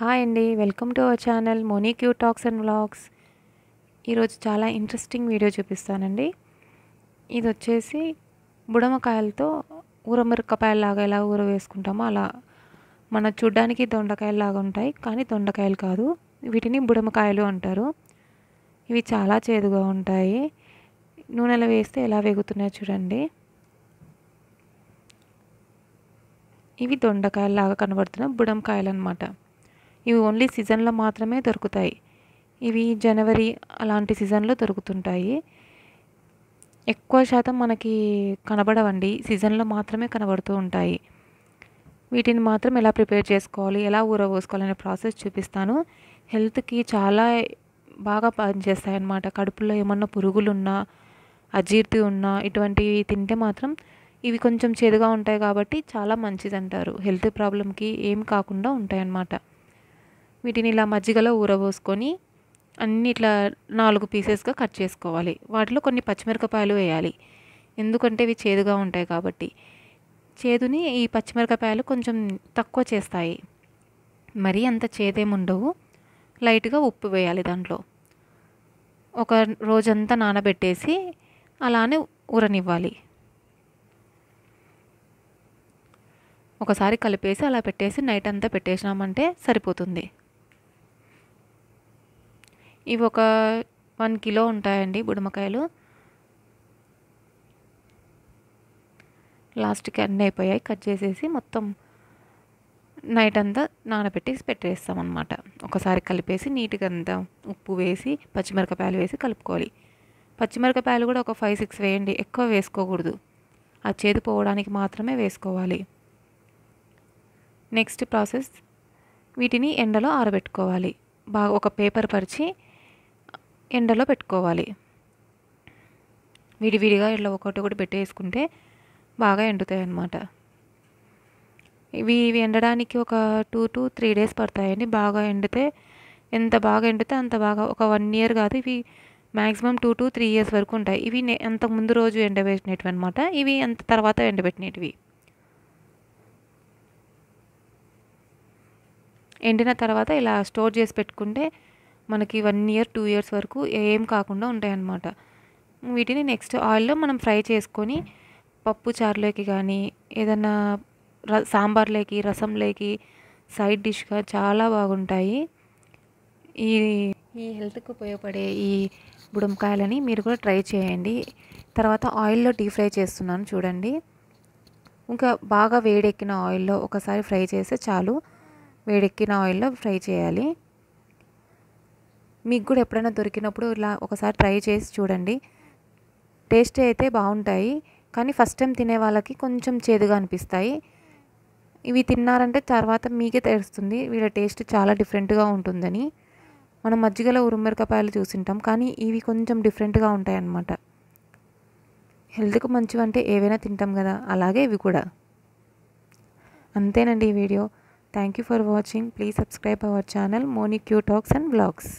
Hi అండి. Welcome to our channel Moni cute talks and vlogs. ఈరోజు చాలా ఇంట్రెస్టింగ్ వీడియో చూపిస్తానండి. ఇది వచ్చేసి బుడమకాయలతో ఊరమిరపకాయలాగా ఎలా ఊర వేసుకుంటామో అలా మన చూడ్డానికి దొండకాయలాగా ఉంటాయి, కానీ దొండకాయలు కాదు. వీటిని బుడమకాయలు అంటారు. ఇవి చాలా చేదుగా ఉంటాయి. నూనెలో వేస్తే ఎలా వేగుతున్నాయో చూడండి. ఇవి దొండకాయలాగా కనబడుతున్న బుడంకాయలు అన్నమాట. ఇవి ఓన్లీ సీజన్లో మాత్రమే దొరుకుతాయి. ఇవి జనవరి అలాంటి సీజన్లో దొరుకుతుంటాయి. ఎక్కువ శాతం మనకి కనబడవండి, సీజన్లో మాత్రమే కనబడుతూ ఉంటాయి. వీటిని మాత్రం ఎలా ప్రిపేర్ చేసుకోవాలి, ఎలా ఊరబోసుకోవాలనే ప్రాసెస్ చూపిస్తాను. హెల్త్కి చాలా బాగా పనిచేస్తాయి అన్నమాట. కడుపులో ఏమన్నా పురుగులున్నా, అజీర్తి ఉన్నా ఇటువంటివి తింటే మాత్రం ఇవి కొంచెం చేదుగా ఉంటాయి కాబట్టి చాలా మంచిదంటారు. హెల్త్ ప్రాబ్లంకి ఏం కాకుండా ఉంటాయన్నమాట. వీటిని ఇలా మజ్జిగలో ఊరబోసుకొని అన్ని ఇట్లా 4 పీసెస్గా కట్ చేసుకోవాలి. వాటిలో కొన్ని పచ్చిమిరపకాయలు వేయాలి, ఎందుకంటే ఇవి చేదుగా ఉంటాయి కాబట్టి. చేదుని ఈ పచ్చిమిరపకాయలు కొంచెం తక్కువ చేస్తాయి, మరీ అంత చేదేముండవు. లైట్గా ఉప్పు వేయాలి దాంట్లో. ఒక రోజంతా నానబెట్టేసి అలానే ఊరనివ్వాలి. ఒకసారి కలిపేసి అలా పెట్టేసి నైట్ అంతా పెట్టేసినామంటే సరిపోతుంది. ఇవి ఒక 1 కిలో ఉంటాయండి బుడమకాయలు. లాస్ట్కి అన్నీ అయిపోయాయి. కట్ చేసేసి మొత్తం నైట్ అంతా నానబెట్టేసి పెట్టేస్తామన్నమాట. ఒకసారి కలిపేసి నీట్గా అంతా ఉప్పు వేసి పచ్చిమిరపకాయలు వేసి కలుపుకోవాలి. పచ్చిమిరపకాయలు కూడా ఒక 5-6 వేయండి, ఎక్కువ వేసుకోకూడదు. ఆ చేదు పోవడానికి మాత్రమే వేసుకోవాలి. నెక్స్ట్ ప్రాసెస్, వీటిని ఎండలో ఆరబెట్టుకోవాలి. బాగా ఒక పేపర్ పరిచి ఎండలో పెట్టుకోవాలి. విడివిడిగా ఇట్లా ఒకటి పెట్టేసుకుంటే బాగా ఎండుతాయి అన్నమాట. ఇవి ఎండడానికి ఒక 2 to 3 days పడతాయండి. బాగా ఎండితే, ఎంత బాగా ఎండితే అంత బాగా. ఒక 1 year కాదు, ఇవి మ్యాక్సిమం 2 to 3 years వరకు ఉంటాయి. ఇవి అంతకు ముందు రోజు ఎండబెట్టినవి అనమాట. ఇవి అంత తర్వాత ఎండబెట్టినవి. ఎండిన తర్వాత ఇలా స్టోర్ చేసి పెట్టుకుంటే మనకి 1 year 2 years వరకు ఏం కాకుండా ఉంటాయి అన్నమాట. వీటిని నెక్స్ట్ ఆయిల్లో మనం ఫ్రై చేసుకొని పప్పు చారులోకి కానీ ఏదన్నా సాంబార్లోకి, రసంలోకి సైడ్ డిష్గా చాలా బాగుంటాయి. ఈ హెల్త్కి ఉపయోగపడే ఈ బుడంకాయలని మీరు కూడా ట్రై చేయండి. తర్వాత ఆయిల్లో డీప్ ఫ్రై చేస్తున్నాను చూడండి. ఇంకా బాగా వేడెక్కిన ఆయిల్లో ఒకసారి ఫ్రై చేస్తే చాలు. వేడెక్కిన ఆయిల్లో ఫ్రై చేయాలి. మీకు కూడా ఎప్పుడైనా దొరికినప్పుడు ఇలా ఒకసారి ట్రై చేసి చూడండి. టేస్ట్ అయితే బాగుంటాయి, కానీ ఫస్ట్ టైం తినే వాళ్ళకి కొంచెం చేదుగా అనిపిస్తాయి. ఇవి తిన్నారంటే తర్వాత మీకే తెలుస్తుంది వీళ్ళ టేస్ట్ చాలా డిఫరెంట్గా ఉంటుందని. మనం మజ్జిగలో ఉరుమిరపకాయలు చూసింటాం, కానీ ఇవి కొంచెం డిఫరెంట్గా ఉంటాయి అన్నమాట. హెల్త్కి మంచివంటే ఏవైనా తింటాం కదా, అలాగే ఇవి కూడా. అంతేనండి ఈ వీడియో. Thank you for watching. Please subscribe our channel Moni cute talks and vlogs.